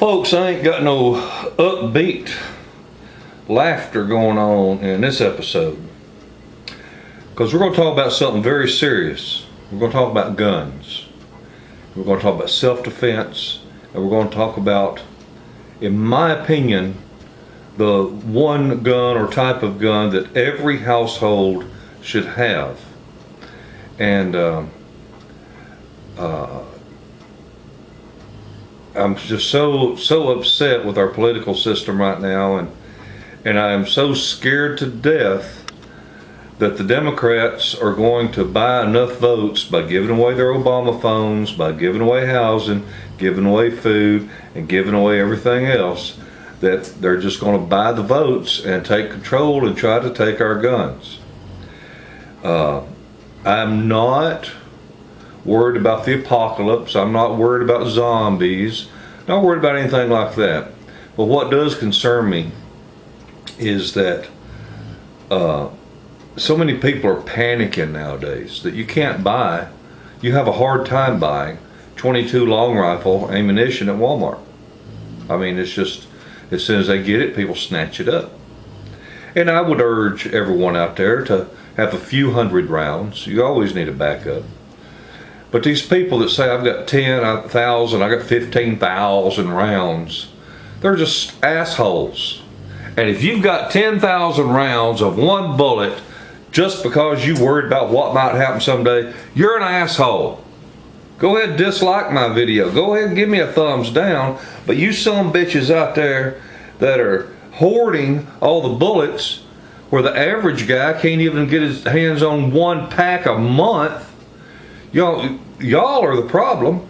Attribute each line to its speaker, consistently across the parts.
Speaker 1: folks, I ain't got no upbeat laughter going on in this episode, because we're going to talk about something very serious. We're going to talk about guns. We're going to talk about self-defense, and we're going to talk about, in my opinion, the one gun or type of gun that every household should have. And I'm just so upset with our political system right now, and I am so scared to death that the Democrats are going to buy enough votes by giving away their Obama phones, by giving away housing, giving away food, and giving away everything else, that they're just going to buy the votes and take control and try to take our guns. I'm not worried about the apocalypse. I'm not worried about zombies. Not worried about anything like that. But what does concern me is that so many people are panicking nowadays that you can't buy. You have a hard time buying 22 long rifle ammunition at Walmart. I mean, it's just, as soon as they get it, people snatch it up. And I would urge everyone out there to have a few hundred rounds. You always need a backup. But these people that say, I've got 10,000, I got 15,000 rounds, they're just assholes. And if you've got 10,000 rounds of one bullet just because you worried about what might happen someday, you're an asshole. Go ahead and dislike my video. Go ahead and give me a thumbs down. But you some bitches out there that are hoarding all the bullets, where the average guy can't even get his hands on one pack a month, y'all are the problem.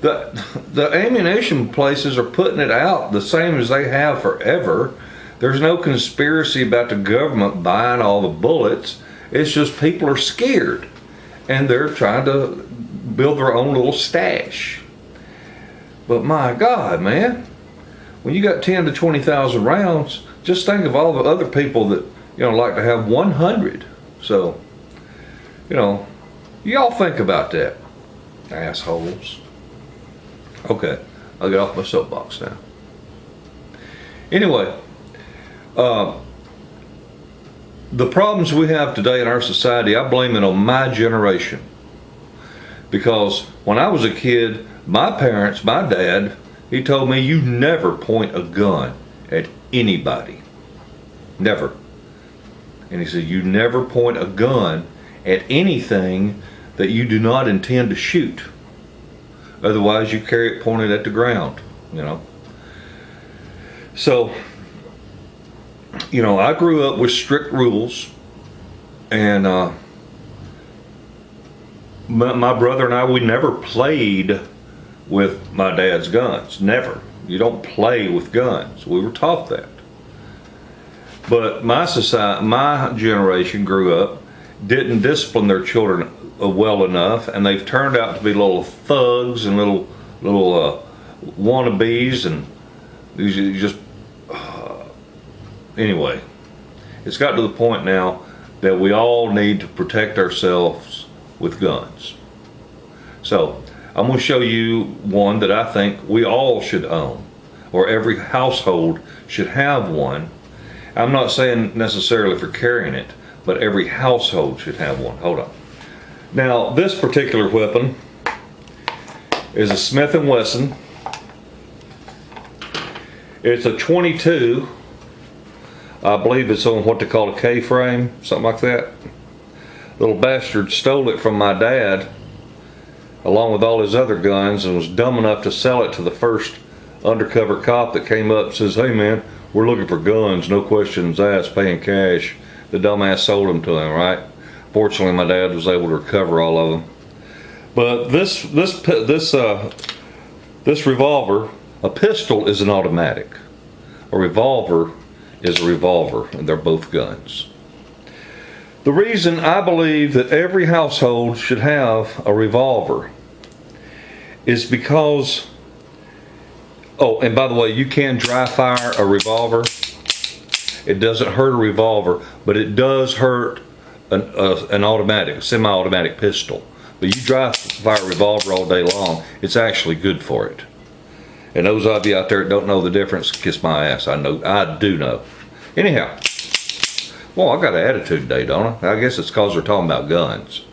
Speaker 1: The ammunition places are putting it out the same as they have forever. There's no conspiracy about the government buying all the bullets. It's just people are scared and they're trying to build their own little stash. But my God, man, when you got 10 to 20,000 rounds, just think of all the other people that, like to have 100. So, y'all think about that, assholes. Okay, I'll get off my soapbox now. Anyway, the problems we have today in our society, I blame it on my generation. Because when I was a kid, my parents, my dad, he told me, you never point a gun at anybody. Never. And he said, you never point a gun at anything that you do not intend to shoot. Otherwise, you carry it pointed at the ground, So, I grew up with strict rules, and my brother and I, we never played with my dad's guns. Never. You don't play with guns. We were taught that. But my generation grew up, didn't discipline their children well enough, and they've turned out to be little thugs and little wannabes, and just anyway, it's got to the point now that we all need to protect ourselves with guns. So I'm going to show you one that I think we all should own, or every household should have one. I'm not saying necessarily for carrying it, but every household should have one. Hold on. Now, this particular weapon is a Smith & Wesson. It's a 22. I believe it's on what they call a K-frame, something like that. Little bastard stole it from my dad, along with all his other guns, and was dumb enough to sell it to the first undercover cop that came up and says, hey man, we're looking for guns, no questions asked, paying cash. The dumbass sold them to him, right? Fortunately, my dad was able to recover all of them. But this revolver, a pistol is an automatic. A revolver is a revolver, and they're both guns. The reason I believe that every household should have a revolver is because, oh, and by the way, you can dry fire a revolver. It doesn't hurt a revolver, but it does hurt an automatic, a semi-automatic pistol. But you dry fire a revolver all day long, it's actually good for it. And those of you out there that don't know the difference, kiss my ass. I know, I do know. Anyhow, well, I got an attitude today, don't I? I guess it's because we're talking about guns.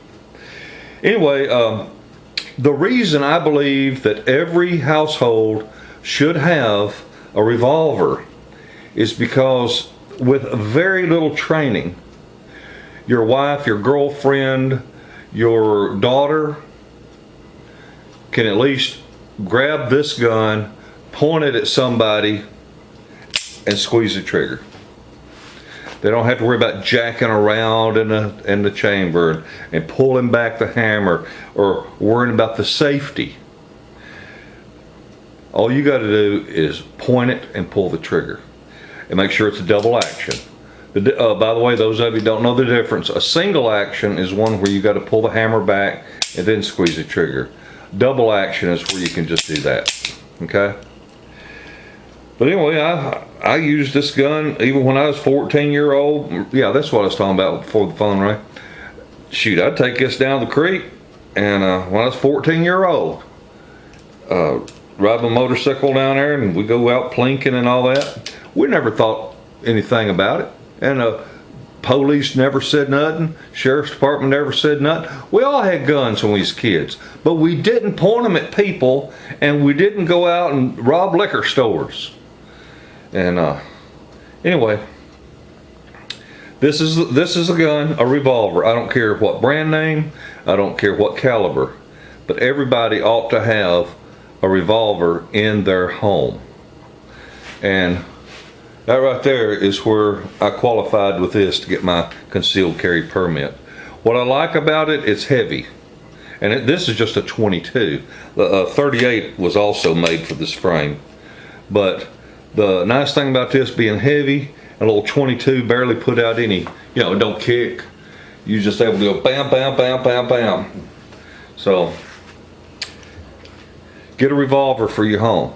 Speaker 1: Anyway, the reason I believe that every household should have a revolver is because with very little training, your wife, your girlfriend, your daughter can at least grab this gun, point it at somebody, and squeeze the trigger. They don't have to worry about jacking around in the chamber and pulling back the hammer or worrying about the safety. All you got to do is point it and pull the trigger, and make sure it's a double action. By the way, those of you who don't know the difference, a single action is one where you got to pull the hammer back and then squeeze the trigger. Double action is where you can just do that. Okay? But anyway, I used this gun even when I was 14-year-old. Yeah, that's what I was talking about before the phone rang. Shoot, I'd take this down the creek, and when I was 14-year-old, ride my motorcycle down there, and we go out plinking and all that. We never thought anything about it, and police never said nothing. Sheriff's Department never said nothing. We all had guns when we was kids, but we didn't point them at people, and we didn't go out and rob liquor stores. And anyway, this is a gun, a revolver. I don't care what brand name, I don't care what caliber, but everybody ought to have a revolver in their home. And that right there is where I qualified with this to get my concealed carry permit. What I like about it, it's heavy. And this is just a 22. The 38 was also made for this frame. But the nice thing about this being heavy, a little 22 barely put out any, you know, it don't kick. You just able to go bam, bam, bam, bam, bam. So, get a revolver for your home.